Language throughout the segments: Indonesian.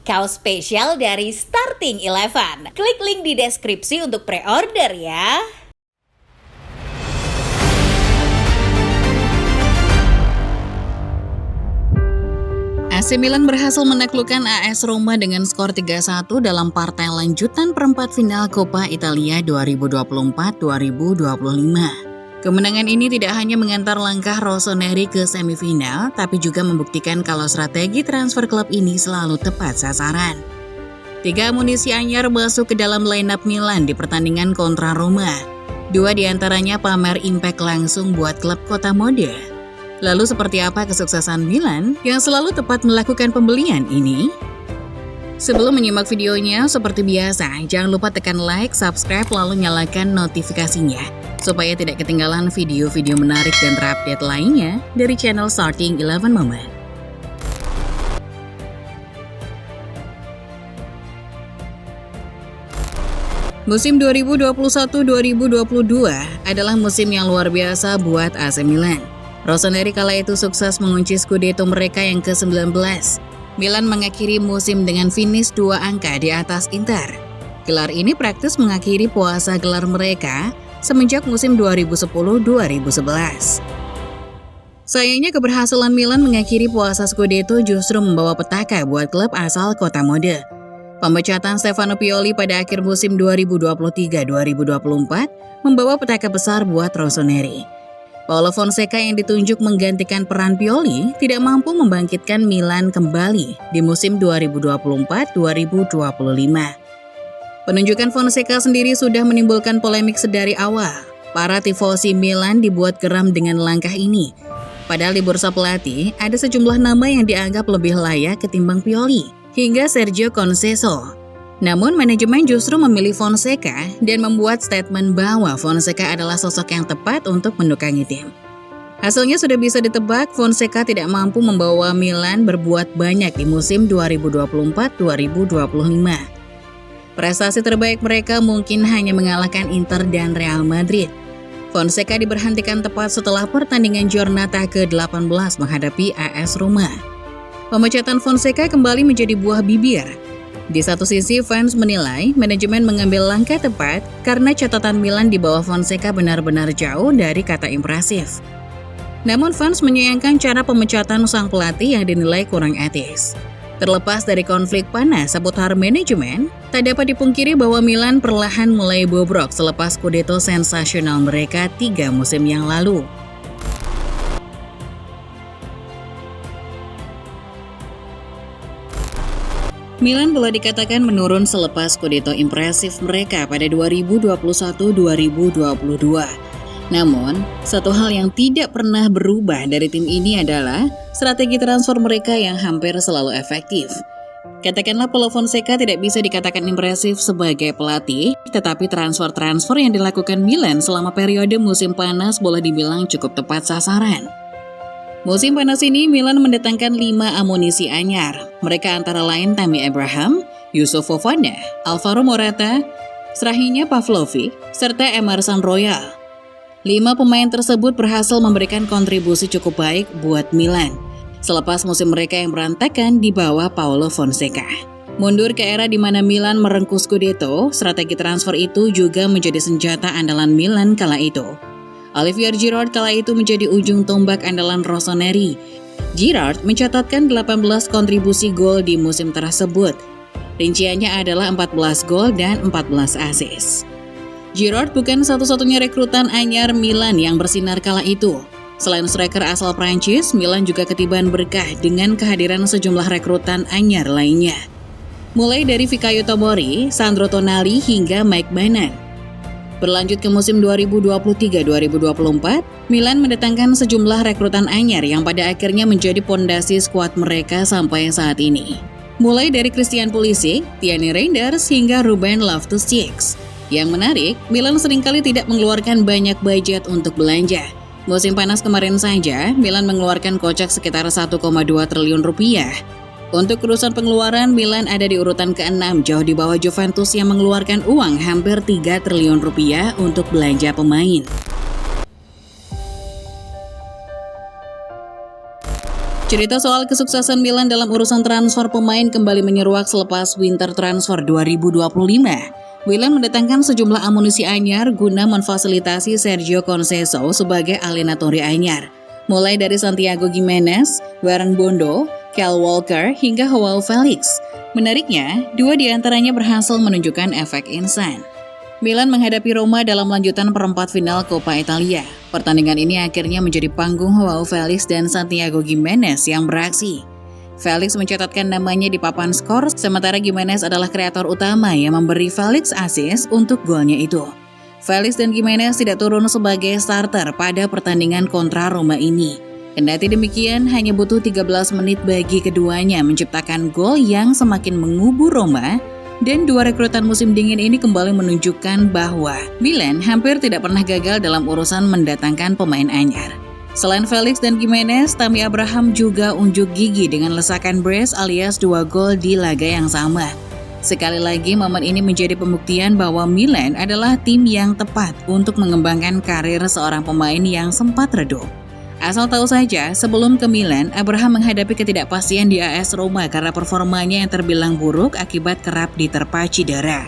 kaos spesial dari Starting Eleven. Klik link di deskripsi untuk pre-order ya. AC Milan berhasil menaklukkan AS Roma dengan skor 3-1 dalam partai lanjutan perempat final Coppa Italia 2024-2025. Kemenangan ini tidak hanya mengantar langkah Rossoneri ke semifinal, tapi juga membuktikan kalau strategi transfer klub ini selalu tepat sasaran. 3 amunisi anyar masuk ke dalam lineup Milan di pertandingan kontra Roma. 2 diantaranya pamer impact langsung buat klub kota mode. Lalu seperti apa kesuksesan Milan yang selalu tepat melakukan pembelian ini? Sebelum menyimak videonya, seperti biasa, jangan lupa tekan like, subscribe, lalu nyalakan notifikasinya, supaya tidak ketinggalan video-video menarik dan terupdate lainnya dari channel Starting Eleven Moment. Musim 2021-2022 adalah musim yang luar biasa buat AC Milan. Rossoneri kala itu sukses mengunci Scudetto mereka yang ke-19. Milan mengakhiri musim dengan finish 2 angka di atas Inter. Gelar ini praktis mengakhiri puasa gelar mereka semenjak musim 2010-2011. Sayangnya keberhasilan Milan mengakhiri puasa Scudetto justru membawa petaka buat klub asal kota mode. Pemecatan Stefano Pioli pada akhir musim 2023-2024 membawa petaka besar buat Rossoneri. Paulo Fonseca yang ditunjuk menggantikan peran Pioli tidak mampu membangkitkan Milan kembali di musim 2024-2025. Penunjukan Fonseca sendiri sudah menimbulkan polemik sedari awal. Para tifosi Milan dibuat geram dengan langkah ini. Padahal di bursa pelatih, ada sejumlah nama yang dianggap lebih layak ketimbang Pioli, hingga Sergio Conceição. Namun manajemen justru memilih Fonseca dan membuat statement bahwa Fonseca adalah sosok yang tepat untuk mendukangi tim. Hasilnya sudah bisa ditebak, Fonseca tidak mampu membawa Milan berbuat banyak di musim 2024-2025. Prestasi terbaik mereka mungkin hanya mengalahkan Inter dan Real Madrid. Fonseca diberhentikan tepat setelah pertandingan Giornata ke-18 menghadapi AS Roma. Pemecatan Fonseca kembali menjadi buah bibir. Di satu sisi, fans menilai manajemen mengambil langkah tepat karena catatan Milan di bawah Fonseca benar-benar jauh dari kata impresif. Namun fans menyayangkan cara pemecatan sang pelatih yang dinilai kurang etis. Terlepas dari konflik panas seputar manajemen, tak dapat dipungkiri bahwa Milan perlahan mulai bobrok selepas Scudetto sensasional mereka 3 musim yang lalu. Milan boleh dikatakan menurun selepas Scudetto impresif mereka pada 2021-2022. Namun, satu hal yang tidak pernah berubah dari tim ini adalah strategi transfer mereka yang hampir selalu efektif. Katakanlah Paulo Fonseca tidak bisa dikatakan impresif sebagai pelatih, tetapi transfer-transfer yang dilakukan Milan selama periode musim panas boleh dibilang cukup tepat sasaran. Musim panas ini, Milan mendatangkan 5 amunisi anyar. Mereka antara lain Tammy Abraham, Yusuf Fofana, Alvaro Morata, Strahinja Pavlovic, serta Emerson Royal. 5 pemain tersebut berhasil memberikan kontribusi cukup baik buat Milan selepas musim mereka yang berantakan di bawah Paulo Fonseca. Mundur ke era di mana Milan merengkuh Scudetto, strategi transfer itu juga menjadi senjata andalan Milan kala itu. Olivier Giroud kala itu menjadi ujung tombak andalan Rossoneri. Giroud mencatatkan 18 kontribusi gol di musim tersebut. Rinciannya adalah 14 gol dan 14 assist. Giroud bukan satu-satunya rekrutan anyar Milan yang bersinar kala itu. Selain striker asal Prancis, Milan juga ketiban berkah dengan kehadiran sejumlah rekrutan anyar lainnya. Mulai dari Fikayo Tomori, Sandro Tonali hingga Mike Maignan. Berlanjut ke musim 2023-2024, Milan mendatangkan sejumlah rekrutan anyar yang pada akhirnya menjadi pondasi skuad mereka sampai saat ini. Mulai dari Christian Pulisic, Thierry Reinders, hingga Ruben Loftus-Cheek. Yang menarik, Milan seringkali tidak mengeluarkan banyak budget untuk belanja. Musim panas kemarin saja, Milan mengeluarkan kocek sekitar 1,2 triliun rupiah. Untuk urusan pengeluaran, Milan ada di urutan ke-6, jauh di bawah Juventus yang mengeluarkan uang hampir 3 triliun rupiah untuk belanja pemain. Cerita soal kesuksesan Milan dalam urusan transfer pemain kembali menyeruak selepas winter transfer 2025. Milan mendatangkan sejumlah amunisi anyar guna memfasilitasi Sergio Conceição sebagai alienatori anyar. Mulai dari Santiago Gimenez, Warren Bondo, Kyle Walker, hingga Joao Felix. Menariknya, dua di antaranya berhasil menunjukkan efek insan. Milan menghadapi Roma dalam lanjutan perempat final Coppa Italia. Pertandingan ini akhirnya menjadi panggung Joao Felix dan Santiago Gimenez yang beraksi. Felix mencatatkan namanya di papan skor, sementara Gimenez adalah kreator utama yang memberi Felix assist untuk golnya itu. Felix dan Gimenez tidak turun sebagai starter pada pertandingan kontra Roma ini. Kendati demikian, hanya butuh 13 menit bagi keduanya menciptakan gol yang semakin mengubur Roma. Dan dua rekrutan musim dingin ini kembali menunjukkan bahwa Milan hampir tidak pernah gagal dalam urusan mendatangkan pemain anyar. Selain Felix dan Gimenez, Tammy Abraham juga unjuk gigi dengan lesakan brace alias 2 gol di laga yang sama. Sekali lagi, momen ini menjadi pembuktian bahwa Milan adalah tim yang tepat untuk mengembangkan karir seorang pemain yang sempat redup. Asal tahu saja, sebelum ke Milan, Abraham menghadapi ketidakpastian di AS Roma karena performanya yang terbilang buruk akibat kerap diterpa cedera.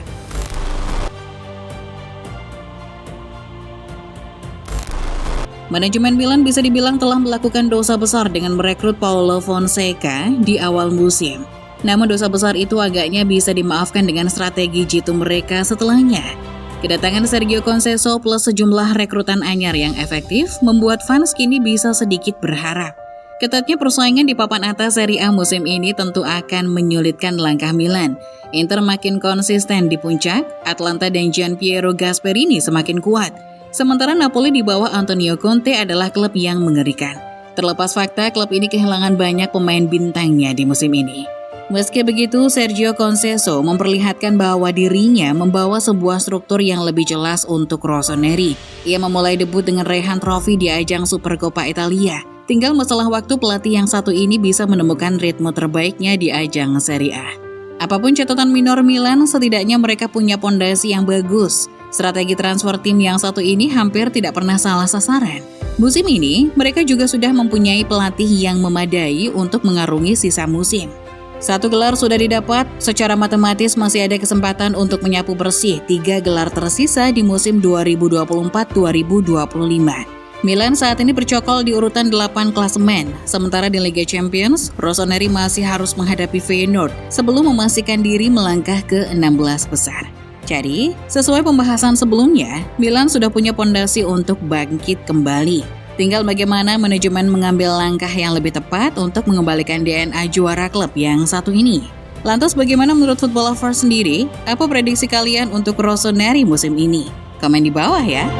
Manajemen Milan bisa dibilang telah melakukan dosa besar dengan merekrut Paulo Fonseca di awal musim. Namun dosa besar itu agaknya bisa dimaafkan dengan strategi jitu mereka setelahnya. Kedatangan Sergio Conceição plus sejumlah rekrutan anyar yang efektif membuat fans kini bisa sedikit berharap. Ketatnya persaingan di papan atas Serie A musim ini tentu akan menyulitkan langkah Milan. Inter makin konsisten di puncak, Atalanta dan Gianpiero Gasperini semakin kuat. Sementara Napoli di bawah Antonio Conte adalah klub yang mengerikan. Terlepas fakta, klub ini kehilangan banyak pemain bintangnya di musim ini. Meski begitu, Sergio Conceição memperlihatkan bahwa dirinya membawa sebuah struktur yang lebih jelas untuk Rossoneri. Ia memulai debut dengan Rehan Trophy di ajang Supercoppa Italia. Tinggal masalah waktu pelatih yang satu ini bisa menemukan ritme terbaiknya di ajang Serie A. Apapun catatan minor Milan, setidaknya mereka punya pondasi yang bagus. Strategi transfer tim yang satu ini hampir tidak pernah salah sasaran. Musim ini, mereka juga sudah mempunyai pelatih yang memadai untuk mengarungi sisa musim. 1 gelar sudah didapat, secara matematis masih ada kesempatan untuk menyapu bersih 3 gelar tersisa di musim 2024-2025. Milan saat ini bercokol di urutan 8 klasemen, sementara di Liga Champions, Rossoneri masih harus menghadapi Feyenoord sebelum memastikan diri melangkah ke 16 besar. Jadi, sesuai pembahasan sebelumnya, Milan sudah punya pondasi untuk bangkit kembali. Tinggal bagaimana manajemen mengambil langkah yang lebih tepat untuk mengembalikan DNA juara klub yang satu ini. Lantas bagaimana menurut Football Lovers sendiri? Apa prediksi kalian untuk Rossoneri musim ini? Komen di bawah ya.